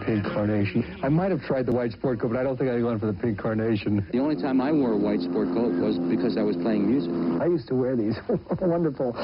pink carnation. I might have tried the white sport coat, but I don't think I'd gone for the pink carnation. The only time I wore a white sport coat was because I was playing music. I used to wear these wonderful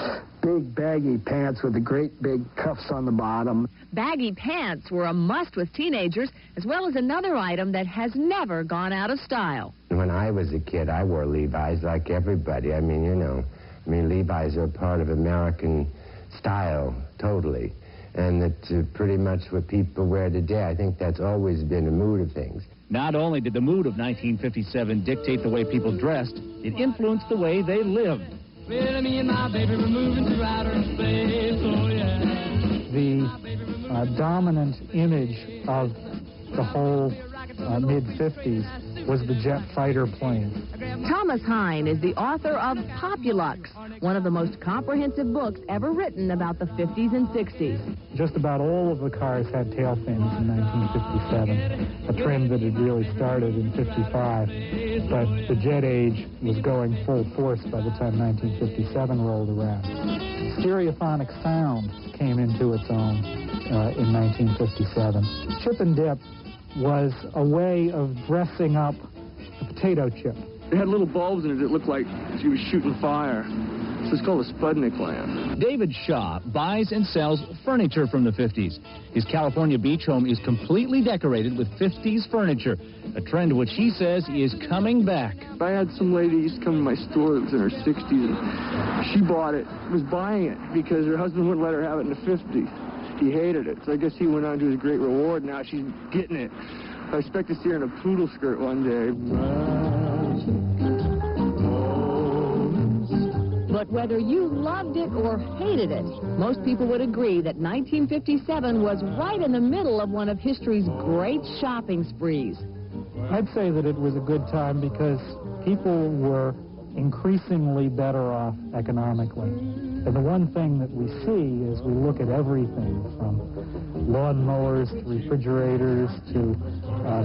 big baggy pants with the great big cuffs on the bottom. Baggy pants were a must with teenagers, as well as another item that has never gone out of style. When I was a kid, I wore Levi's like everybody. I mean, you know, Levi's are part of American style, totally. And it's pretty much what people wear today. I think that's always been the mood of things. Not only did the mood of 1957 dictate the way people dressed, it influenced the way they lived. Well, me and my baby were moving to outer space, oh yeah. The dominant image of the whole mid-50s was the jet fighter plane. Thomas Hine is the author of Populux, one of the most comprehensive books ever written about the 50s and 60s. Just about all of the cars had tail fins in 1957, a trend that had really started in 55. But the jet age was going full force by the time 1957 rolled around. Stereophonic sound came into its own in 1957. Chip and dip was a way of dressing up a potato chip. It had little bulbs in it that looked like she was shooting fire. So it's called a Sputnik lamp. David Shaw buys and sells furniture from the 50s. His California beach home is completely decorated with 50s furniture, a trend which he says is coming back. I had some lady used to come to my store that was in her 60s, and she bought it, was buying it because her husband wouldn't let her have it in the 50s. He hated it, so I guess he went on to his great reward. Now she's getting it. I expect to see her in a poodle skirt one day. But whether you loved it or hated it, most people would agree that 1957 was right in the middle of one of history's great shopping sprees. I'd say that it was a good time because people were increasingly better off economically. And the one thing that we see is we look at everything from lawnmowers to refrigerators to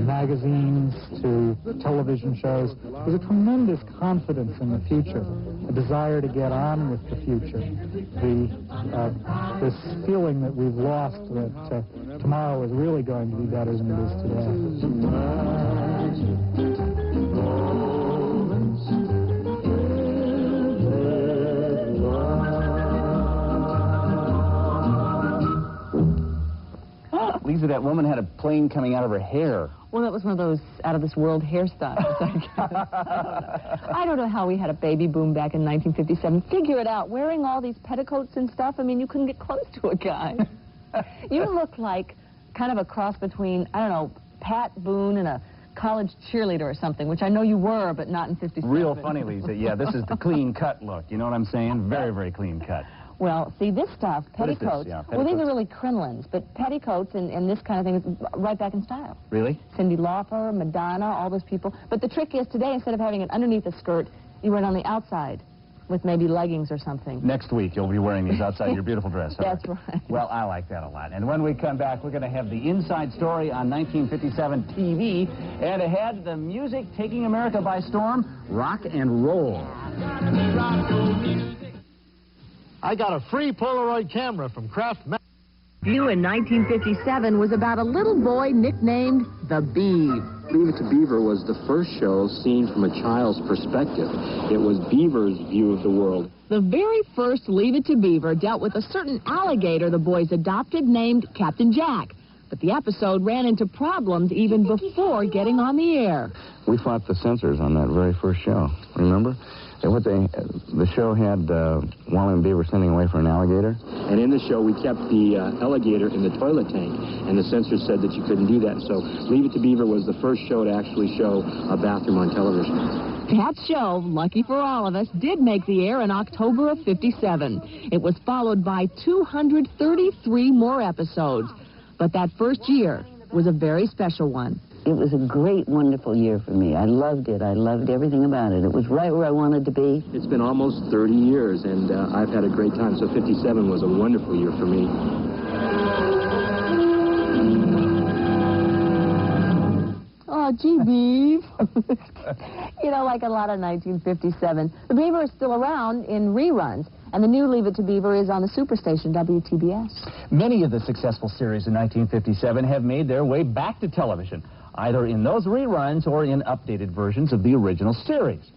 magazines to television shows. There's a tremendous confidence in the future, a desire to get on with the future. This feeling that we've lost that tomorrow is really going to be better than it is today. Lisa, that woman had a plane coming out of her hair. Well, that was one of those out-of-this-world hairstyles. I don't know how we had a baby boom back in 1957. Figure it out. Wearing all these petticoats and stuff, I mean, you couldn't get close to a guy. You look like kind of a cross between, I don't know, Pat Boone and a college cheerleader or something, which I know you were, but not in 57. Real funny, Lisa. Yeah, this is the clean-cut look. You know what I'm saying? Very, very clean-cut. Well, see, this stuff, petticoats, Yeah, well, these are really crinolines, but petticoats and this kind of thing is right back in style. Really? Cyndi Lauper, Madonna, all those people. But the trick is today, instead of having it underneath a skirt, you wear it on the outside with maybe leggings or something. Next week, you'll be wearing these outside your beautiful dress. That's right. Well, I like that a lot. And when we come back, we're going to have the inside story on 1957 TV, and ahead, the music taking America by storm, rock and roll. I got a free Polaroid camera from Kraft. View in 1957 was about a little boy nicknamed the Beav. Leave It to Beaver was the first show seen from a child's perspective. It was Beaver's view of the world. The very first Leave It to Beaver dealt with a certain alligator the boys adopted named Captain Jack. But the episode ran into problems even before getting on the air. We fought the censors on that very first show, remember? The show had Wally and Beaver sending away for an alligator. And in the show, we kept the alligator in the toilet tank, and the censors said that you couldn't do that. So Leave It to Beaver was the first show to actually show a bathroom on television. That show, lucky for all of us, did make the air in October of '57. It was followed by 233 more episodes. But that first year was a very special one. It was a great, wonderful year for me. I loved it. I loved everything about it. It was right where I wanted to be. It's been almost 30 years, and I've had a great time. So 57 was a wonderful year for me. Oh, gee, Beav. You know, like a lot of 1957, the Beaver is still around in reruns. And the new Leave It to Beaver is on the superstation WTBS. Many of the successful series in 1957 have made their way back to television, either in those reruns or in updated versions of the original series.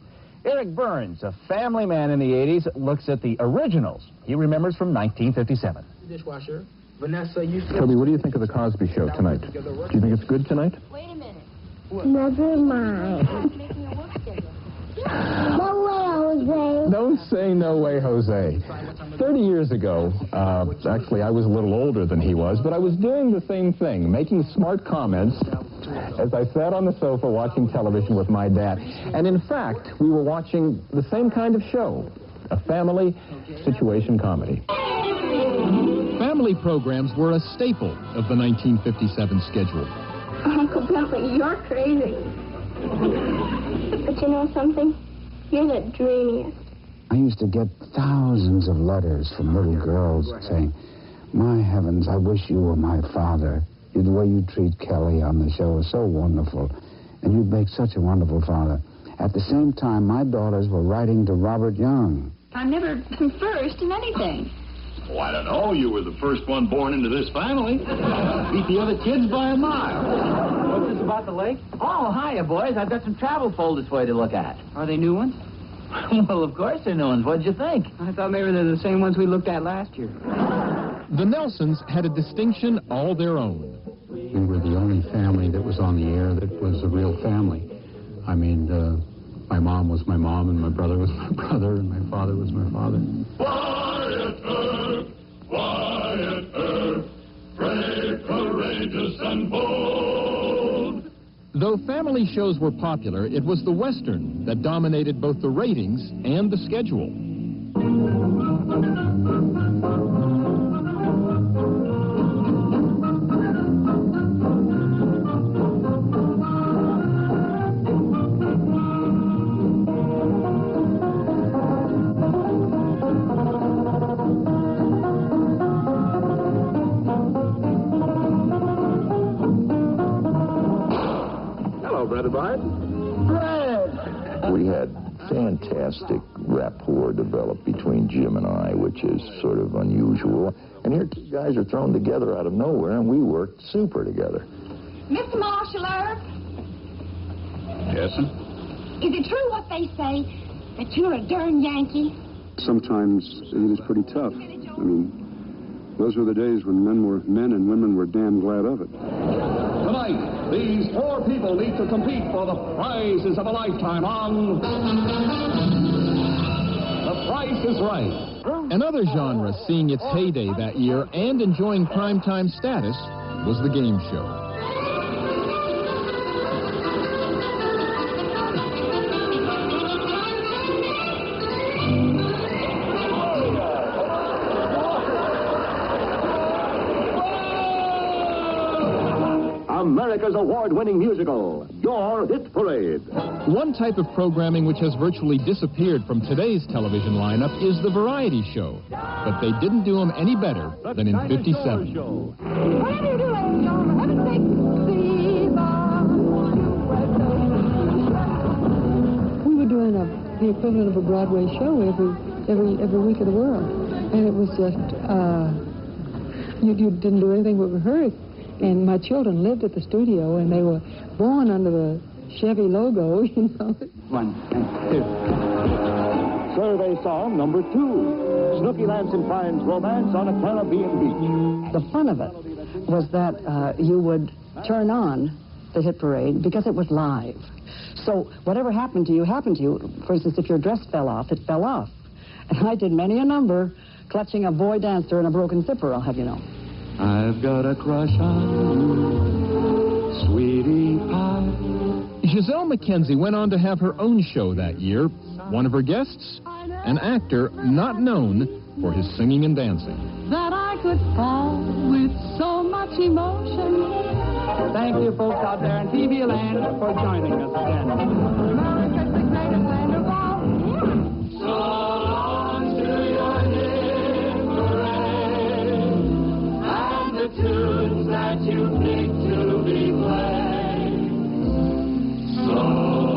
Eric Burns, a family man in the 80s, looks at the originals he remembers from 1957. Dishwasher. Vanessa, you... Toby, what do you think of The Cosby Show tonight? Do you think it's good tonight? Wait a minute. Never mind. No way, Jose. Don't say no way, Jose. 30 years ago, actually, I was a little older than he was, but I was doing the same thing, making smart comments as I sat on the sofa watching television with my dad. And in fact, we were watching the same kind of show, a family situation comedy. Family programs were a staple of the 1957 schedule. Uncle Bentley, you're crazy. But you know something? You're the dreamiest. I used to get thousands of letters from little girls saying, "My heavens, I wish you were my father. The way you treat Kelly on the show is so wonderful, and you'd make such a wonderful father." At the same time, my daughters were writing to Robert Young. I'm never first in anything. Oh, I don't know. You were the first one born into this family. Beat the other kids by a mile. What's this about the lake? Oh, hiya, boys. I've got some travel folders for you to look at. Are they new ones? Well, of course they're new ones. What'd you think? I thought maybe they're the same ones we looked at last year. The Nelsons had a distinction all their own. We were the only family that was on the air that was a real family. I mean, my mom was my mom, and my brother was my brother, and my father was my father. Quiet Earth, brave, courageous, and bold. Though family shows were popular, it was the Western that dominated both the ratings and the schedule. We had fantastic rapport developed between Jim and I, which is sort of unusual. And here two guys are thrown together out of nowhere, and we worked super together. Mr. Marshaller, Yes, sir? is it true what they say, that you're a darn Yankee? Sometimes it is pretty tough. I mean, those were the days when men were men and women were damn glad of it. Tonight, these four people need to compete for the prizes of a lifetime on The Price is Right. Another genre seeing its heyday that year and enjoying primetime status was the game show. America's award-winning musical, Your Hit Parade. One type of programming which has virtually disappeared from today's television lineup is the variety show. But they didn't do them any better than in 57. Whatever you do, ladies and gentlemen, for heaven's sake, We were doing the equivalent of a Broadway show every week of the world. And it was just, you didn't do anything but rehearse. And my children lived at the studio, and they were born under the Chevy logo, you know. 1 and 2. Survey song number 2. Snooky Lanson finds romance on a Caribbean beach. The fun of it was that you would turn on the hit parade because it was live. So whatever happened to you, happened to you. For instance, if your dress fell off, it fell off. And I did many a number clutching a boy dancer and a broken zipper, I'll have you know. I've got a crush on you, sweetie pie. Giselle McKenzie went on to have her own show that year. One of her guests, an actor not known for his singing and dancing. That I could fall with so much emotion. Thank you, folks out there in TV land, for joining us again. America's the greatest land of all. So long to your hit parade, and the tunes that you pick to be played. So long.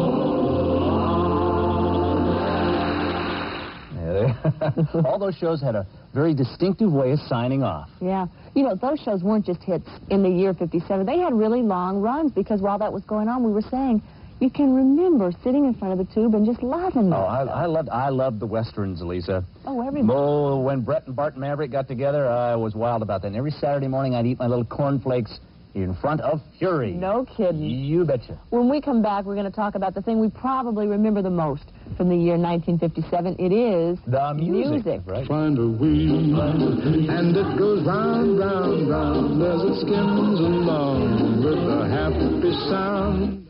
All those shows had a very distinctive way of signing off. Yeah. You know, those shows weren't just hits in the year 57. They had really long runs because while that was going on, we were saying, you can remember sitting in front of the tube and just loving it. Oh, I loved the Westerns, Lisa. Oh, everybody. Oh, when Brett and Bart Maverick got together, I was wild about that. And every Saturday morning, I'd eat my little cornflakes in front of Fury. No kidding. You betcha. When we come back, we're going to talk about the thing we probably remember the most from the year 1957. It is the music. Right. Find a wheel, and it goes round, round, round as it skims along with a happy sound.